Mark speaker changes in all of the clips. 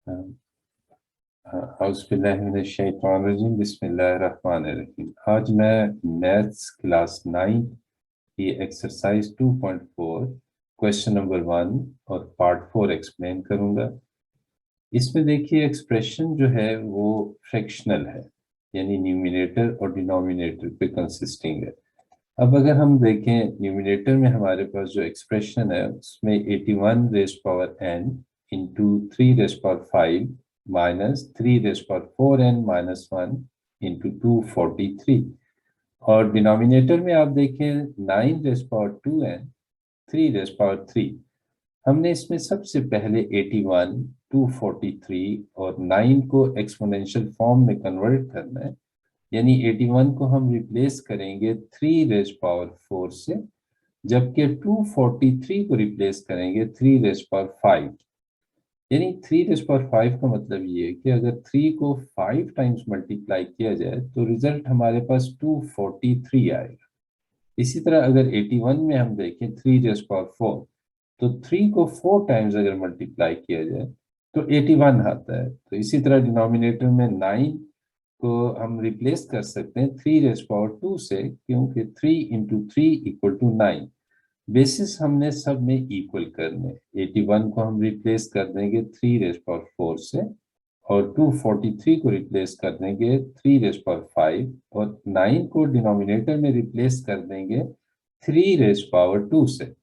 Speaker 1: औज़ुबिल्लाहिमिनश्शैतानिर्रजीम बिस्मिल्लाहिर्रहमानिर्रहीम। आज मैं मैथ्स क्लास 9 की एक्सरसाइज 2.4 क्वेश्चन नंबर 1 और पार्ट 4 एक्सप्लेन करूंगा। इसमें देखिए एक्सप्रेशन जो है वो फ्रैक्शनल है, यानी न्यूमिनेटर और डिनोमिनेटर पे कंसिस्टिंग है। अब अगर हम देखें न्यूमिनेटर में हमारे पास जो एक्सप्रेशन है उसमें 81 rays power n into 3 raise power 5 minus 3 raise power 4n minus 1 into 243, और डिनोमिनेटर में आप देखें 9 rays power 2n 3 raise power 3। हमने इसमें सबसे पहले 81, 243 और 9 को एक्सपोनेंशियल फॉर्म में कन्वर्ट करना है, यानी 81 को हम रिप्लेस करेंगे 3 रेज़ पावर 4 से, जबकि 243 को रिप्लेस करेंगे 3 रेज़ पावर 5। यानी 3 रेज़ पावर 5 का मतलब ये है कि अगर 3 को 5 टाइम्स मल्टीप्लाई किया जाए तो रिजल्ट हमारे पास 243 आएगा। इसी तरह अगर 81 में हम देखें 3 रेज़ पावर 4, तो 3 को 4 टाइम्स अगर मल्टीप्लाई किया जाए तो 81 आता है। तो इसी तरह डिनोमिनेटर में 9 को हम रिप्लेस कर सकते हैं 3 रेज़ पावर 2 से, क्योंकि 3 इंटू 3 इक्वल टू 9। बेसिस हमने सब में इक्वल करने, 81 को हम रिप्लेस कर देंगे 3 रेज़ पावर 4 से, और 243 को रिप्लेस कर देंगे 3 रेज़ पावर 5, और 9 को डिनोमिनेटर में रिप्लेस कर देंगे 3 रेज़ पावर 2 से।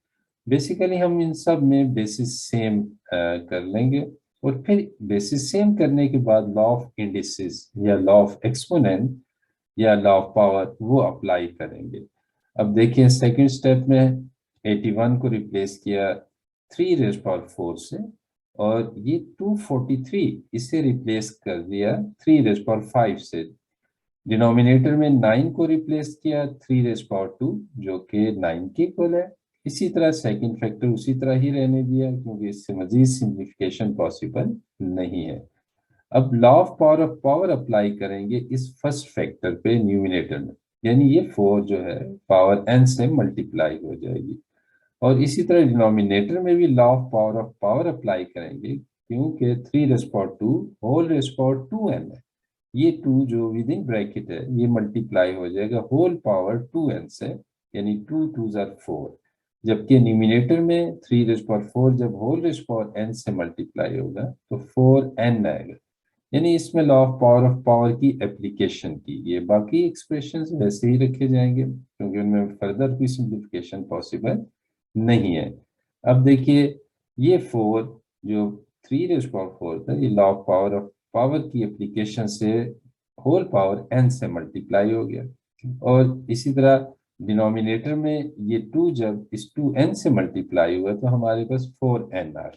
Speaker 1: बेसिकली हम इन सब में बेसिस सेम कर लेंगे, और फिर बेसिस सेम करने के बाद लॉ ऑफ इंडिसेस या लॉ ऑफ एक्सपोनेंट या लॉ ऑफ पावर वो अप्लाई करेंगे। अब देखिए सेकंड स्टेप में 81 को रिप्लेस किया 3 रेज़ पावर 4 से, और ये 243 इसे रिप्लेस कर दिया 3 रेज़ पावर 5 से। डिनोमिनेटर में 9 को रिप्लेस किया 3 रेज़ पावर 2 जो कि 9 के इक्वल है। इसी तरह सेकंड फैक्टर उसी तरह ही रहने दिया, क्योंकि इससे मजीद सिंप्लीफिकेशन पॉसिबल नहीं है। अब लॉ ऑफ पावर अप्लाई करेंगे इस फर्स्ट फैक्टर पे न्यूमिनेटर में, यानी ये 4 जो है पावर n से मल्टीप्लाई हो जाएगी, और इसी तरह डिनोमिनेटर में भी लॉ ऑफ पावर अप्लाई करेंगे, क्योंकि 3 raise power 2 whole raise power 2n है। ये 2 जो विद इन ब्रैकेट है ये मल्टीप्लाई हो जाएगा होल पावर 2n से, यानी 2 2 ज़ार 4, जबकि न्यूमिनेटर में 3 रेज़ पावर 4 जब होल रेज़ पावर n से मल्टीप्लाई होगा तो 4n आएगा। यानी इसमें लॉ ऑफ पावर की एप्लीकेशन की गई है। बाकी एक्सप्रेशंस वैसे ही रखे जाएंगे, क्योंकि उनमें फर्दर कोई सिंप्लीफिकेशन पॉसिबल नहीं है। अब देखिए ये 4 जो 3 रेज़ पावर 4 था, ये लॉ ऑफ पावर की एप्लीकेशन से होल पावर n से मल्टीप्लाई हो गया, और इसी तरह डिनोमिनेटर में ये 2 जब इस 2n से मल्टीप्लाई हुआ तो हमारे पास 4n आ गया।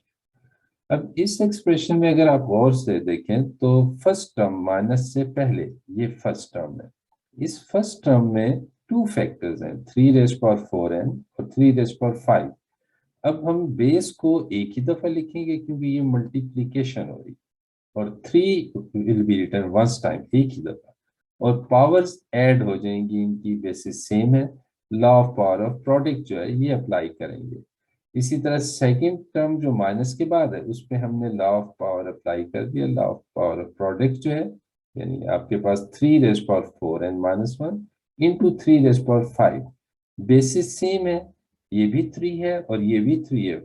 Speaker 1: अब इस एक्सप्रेशन में अगर आप गौर से देखें तो फर्स्ट टर्म माइनस से पहले ये फर्स्ट टर्म है। इस फर्स्ट टर्म में 2 फैक्टर्स हैं, 3 रेज़ पावर 4n और 3 रेज़ पावर 5। अब हम बेस को एक ही दफा लिखेंगे क्योंकि ये मल्टीप्लिकेशन हो रही, और 3 will be written once time, एक ही दफा, और पावर्स ऐड हो जाएंगी, इनकी बेसिस सेम है। Law of power of product जो है ये अप्लाई करेंगे। इसी तरह सेकंड टर्म जो माइनस के बाद है उस पे हमने लॉ ऑफ पावर अप्लाई कर दिया, law of power of product जो है, यानी आपके पास 3 raise power 4n minus 1 into 3 raise power 5, basis same है, ये भी 3 है और ये भी 3 है।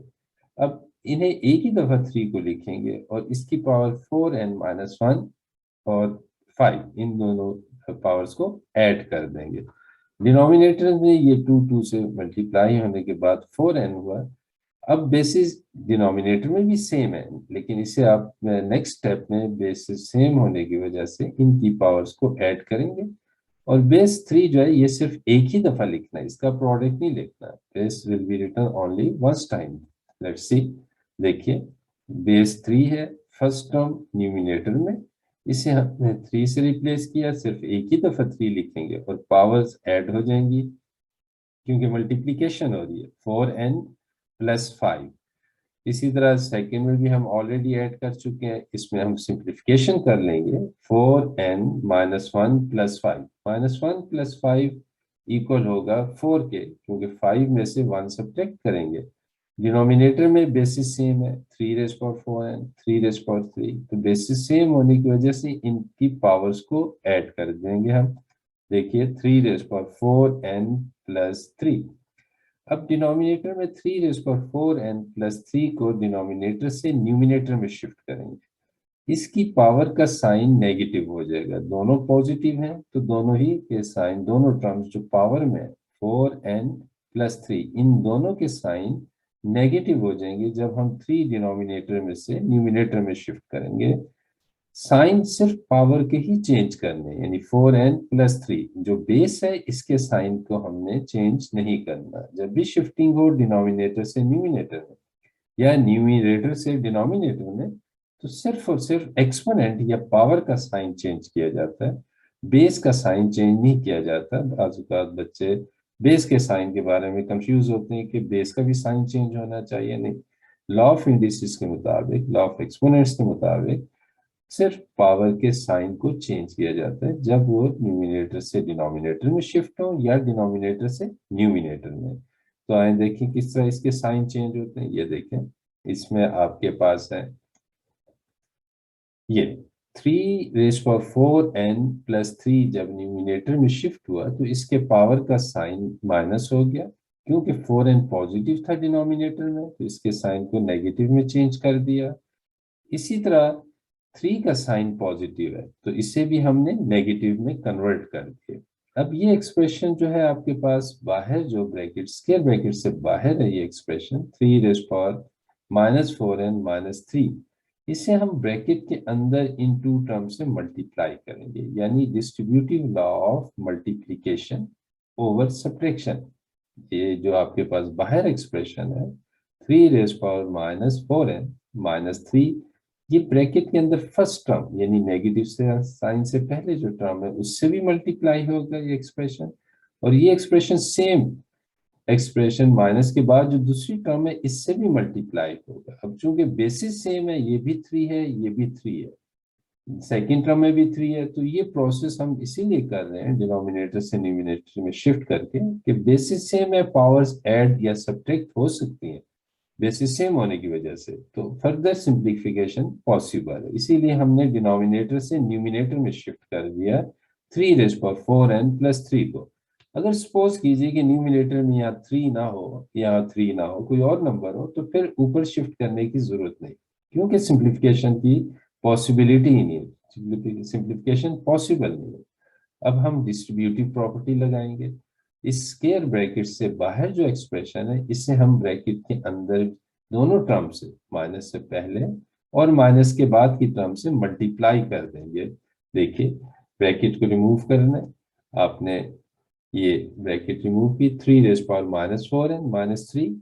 Speaker 1: अब इन्हें एक ही दफा 3 को लिखेंगे और इसकी पावर 4n माइनस 1 और 5, इन दोनों पावर्स को ऐड कर देंगे। डिनोमिनेटर में ये 2 से मल्टीप्लाई होने के बाद 4n हुआ। अब बेसिस डिनोमिनेटर में भी सेम है, लेकिन इसे आप नेक्स्ट स्टेप में बेसिस सेम होने की वजह से इनकी पावर्स को ऐड करेंगे, और बेस 3 जो है ये सिर्फ एक ही दफा लिखना है, इसका प्रोडक्ट नहीं लिखना। Base will be written only once time. Let's see, देखिए बेस 3 है फर्स्ट टर्म न्यूमिनेटर में, इसे हमने 3 से रिप्लेस किया, सिर्फ एक ही दफा 3 लिखेंगे और पावर्स ऐड हो जाएंगी क्योंकि मल्टीप्लिकेशन हो रही है, 4n प्लस 5। इसी तरह सेकेंड में भी हम ऑलरेडी ऐड कर चुके हैं, इसमें हम सिंप्लीफिकेशन कर लेंगे, 4n minus 1 plus 5, minus 1 plus 5 equal होगा 4 के, क्योंकि 5 में से 1 सब्ट्रैक्ट करेंगे, डिनोमिनेटर में बेसिस सेम है, 3^4 3^3, तो बेसिस सेम होने की वजह से इनकी पावर्स को ऐड कर देंगे हम। देखिए 3^4n+3। अब डिनोमिनेटर में 3^4n+3 को डिनोमिनेटर से न्यूमिनेटर में शिफ्ट करेंगे। इसकी पावर का साइन नेगेटिव हो जाएगा, दोनों पॉजिटिव हैं तो दोनों ही के साइन, दोनों टर्म्स जो पावर में 4n+3, इन दोनों के साइन नेगेटिव हो जाएंगे जब हम 3 डिनोमिनेटर में से न्यूमिनेटर में शिफ्ट करेंगे। साइन सिर्फ पावर के ही चेंज करने, यानी 4n+3 जो बेस है इसके साइन को हमने चेंज नहीं करना। जब भी शिफ्टिंग हो डिनोमिनेटर से न्यूमिनेटर में या न्यूमिनेटर से डिनोमिनेटर में, तो सिर्फ और सिर्फ एक्सपोनेंट या पावर का साइन चेंज किया जाता है, बेस का साइन चेंज नहीं किया जाता। बाज़ बच्चे बेस के साइन के बारे में कंफ्यूज होते हैं कि बेस का भी साइन चेंज होना चाहिए। नहीं, लॉ ऑफ इंडिसेस के मुताबिक, लॉ ऑफ एक्सपोनेंट्स के मुताबिक सिर्फ पावर के साइन को चेंज किया जाता है जब वो न्यूमिनेटर से डिनोमिनेटर में शिफ्ट हो या डिनोमिनेटर से न्यूमिनेटर में। तो आए देखें किस तरह इसके साइन चेंज होते हैं। ये देखें, इसमें आपके पास है ये 3^4n+3 जब न्यूमिनेटर में शिफ्ट हुआ तो इसके पावर का साइन माइनस हो गया, क्योंकि 4n पॉजिटिव था डिनोमिनेटर में तो इसके साइन को नेगेटिव में चेंज कर दिया। इसी तरह 3 का साइन पॉजिटिव है तो इसे भी हमने नेगेटिव में कन्वर्ट कर दिया। अब ये एक्सप्रेशन जो है आपके पास बाहर, जो ब्रैकेट स्क्वायर ब्रैकेट से बाहर है, ये एक्सप्रेशन 3^4n-4n-3, इसे हम ब्रैकेट के अंदर इन टू टर्म से मल्टीप्लाई करेंगे, यानी distributive law of multiplication over subtraction. ये जो आपके पास बाहर एक्सप्रेशन है 3^4n-4n-3, ये ब्रैकेट के अंदर फर्स्ट टर्म यानी नेगेटिव से साइन से पहले जो टर्म है उससे भी मल्टीप्लाई होगा ये एक्सप्रेशन, और ये एक्सप्रेशन सेम एक्सप्रेशन माइनस के बाद जो दूसरी टर्म है इससे भी मल्टीप्लाई होगा। अब चूंकि बेसिस सेम है, ये भी 3 है, ये भी 3 है, सेकेंड टर्म में भी 3 है, तो ये प्रोसेस हम इसीलिए कर रहे हैं डिनोमिनेटर से न्यूमिनेटर में शिफ्ट करके कि बेसिस सेम है, पावर्स ऐड या सब्ट्रैक्ट हो सकती हैं बेसिस सेम होने की वजह से, तो फर्दर सिंप्लीफिकेशन पॉसिबल है। इसीलिए हमने डिनोमिनेटर से न्यूमिनेटर में शिफ्ट कर दिया 3^4n+3 को। अगर सपोज कीजिए कि न्यूमिनेटर में यहाँ 3 ना हो, यहाँ 3 ना हो, कोई और नंबर हो, तो फिर ऊपर शिफ्ट करने की जरूरत नहीं, क्योंकि सिंप्लीफिकेशन की पॉसिबिलिटी ही नहीं है, सिंप्लीफिकेशन पॉसिबल नहीं है। अब हम डिस्ट्रीब्यूटिव प्रॉपर्टी लगाएंगे। इस स्क्वायर ब्रैकेट से बाहर जो एक्सप्रेशन है इसे हम ब्रैकेट के अंदर दोनों टर्म से, माइनस से पहले और माइनस के बाद की टर्म से मल्टीप्लाई कर देंगे। देखिए ब्रैकेट को रिमूव करना है आपने, ये ब्रैकेट रिमूव की 3^4n-3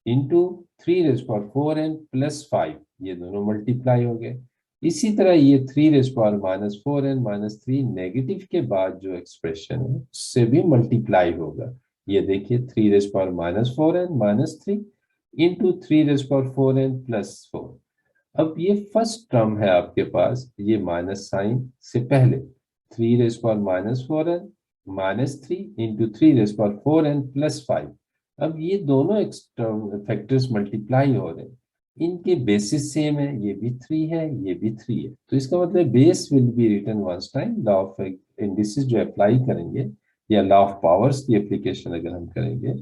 Speaker 1: इंटू 3^4n+5, ये दोनों मल्टीप्लाई हो गए। इसी तरह ये 3^4n-4n-3 नेगेटिव के बाद जो एक्सप्रेशन है उससे भी मल्टीप्लाई होगा। ये देखिए 3^4n-3 इंटू 3^4n+4। अब ये फर्स्ट टर्म है आपके पास, ये माइनस साइन से पहले 3^4n-3 इंटू 3^4n+5। अब ये दोनों फैक्टर्स मल्टीप्लाई हो रहे हैं, इनके बेसिस सेम है, ये भी 3 है, ये भी 3 है, तो इसका मतलब base will be written once time. Law of indices जो अप्लाई करेंगे या लॉ ऑफ पावर्स की एप्लीकेशन अगर हम करेंगे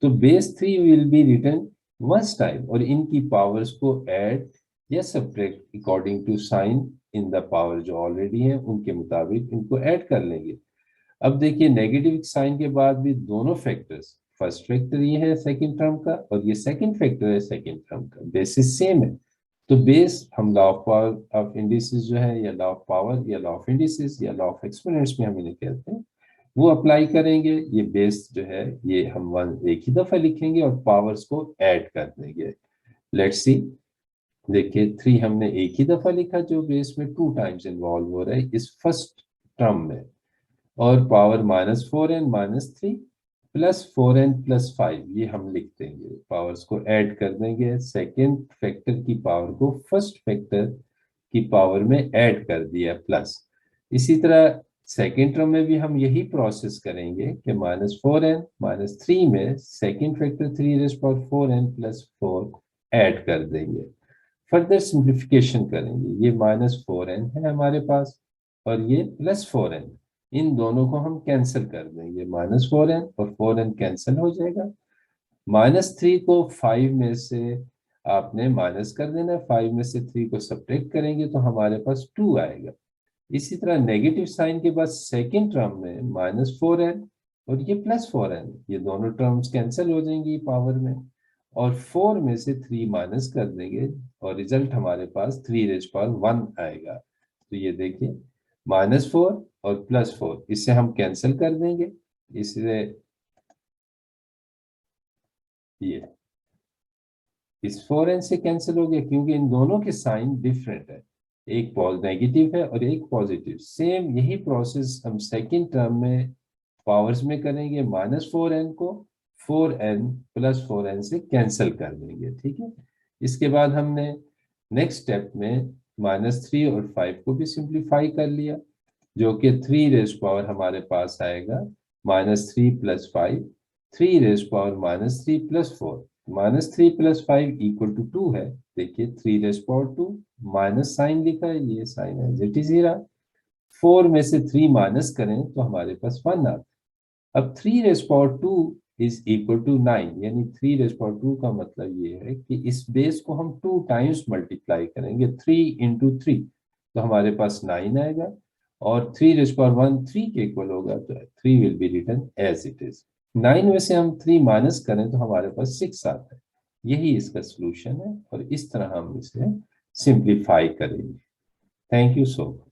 Speaker 1: तो base 3 will be written once time, और इनकी पावर्स को ऐड या subtract according to sign in the power जो ऑलरेडी है उनके मुताबिक इनको ऐड कर लेंगे। अब देखिए नेगेटिव साइन के बाद भी दोनों फैक्टर्स, फर्स्ट फैक्टर ये है सेकंड टर्म का और ये सेकंड फैक्टर है सेकंड टर्म का, बेसिस सेम है, तो बेस हम law of power of indices जो है या लॉ ऑफ पावर या लॉ ऑफ इंडिसेस या लॉ ऑफ एक्सपोनेंट्स में हम इन्हें कहते हैं, वो अप्लाई करेंगे। ये बेस जो है ये हम एक ही दफा लिखेंगे और पावर्स को ऐड कर देंगे। लेट्स सी, देखिए 3 हमने एक ही दफा लिखा जो बेस में 2 टाइम्स इन्वॉल्व हो रहा है इस फर्स्ट टर्म में, और पावर -4n-3 प्लस 4n+5 ये हम लिख देंगे, पावर्स को ऐड कर देंगे, सेकेंड फैक्टर की पावर को फर्स्ट फैक्टर की पावर में ऐड कर दिया प्लस। इसी तरह सेकेंड टर्म में भी हम यही प्रोसेस करेंगे कि -4n -3 में सेकेंड फैक्टर 3⁴n + 4 ऐड कर देंगे। फर्दर सिंप्लीफिकेशन करेंगे, ये -4n है हमारे पास और ये +4n, इन दोनों को हम कैंसिल कर देंगे, -4n और 4n कैंसिल हो जाएगा। -3 को 5 में से आपने माइनस कर देना, 5 में से 3 को सब्ट्रैक्ट करेंगे तो हमारे पास 2 आएगा। इसी तरह नेगेटिव साइन के बाद सेकेंड टर्म में -4n और ये +4n, ये दोनों टर्म्स कैंसिल हो जाएंगी पावर में, और 4 में से 3 माइनस कर देंगे और रिजल्ट हमारे पास 3⁴1 आएगा। तो ये देखिए -4 और +4 इससे हम कैंसिल कर देंगे, इससे ये इस 4n से कैंसिल हो गया क्योंकि इन दोनों के साइन डिफरेंट है, एक नेगेटिव है और एक पॉजिटिव। सेम यही प्रोसेस हम सेकंड टर्म में पावर्स में करेंगे, -4n को 4n + 4n से कैंसिल कर देंगे, ठीक है। इसके बाद हमने नेक्स्ट स्टेप में -3 और 5 को भी सिंप्लीफाई कर लिया, जो कि 3 हमारे पास आएगा -3 + 5, 3 - 4, -3 + 5 = 2 है। देखिए 3⁴2 माइनस साइन लिखा है, ये साइन है इट इज 4 में से 3 माइनस करें तो हमारे पास 1 आता है। अब 3⁴2 = 9, यानी 3⁴2 का मतलब ये है कि इस बेस को हम 2 टाइम्स मल्टीप्लाई करेंगे, 3 × 3, तो हमारे पास 9 आएगा, और 3⁴1 3 के इक्वल होगा, तो 3 will be written as it is. 9 में से हम 3 माइनस करें तो हमारे पास 6 आता है। यही इसका सोल्यूशन है और इस तरह हम इसे सिंप्लीफाई करेंगे। Thank you so much.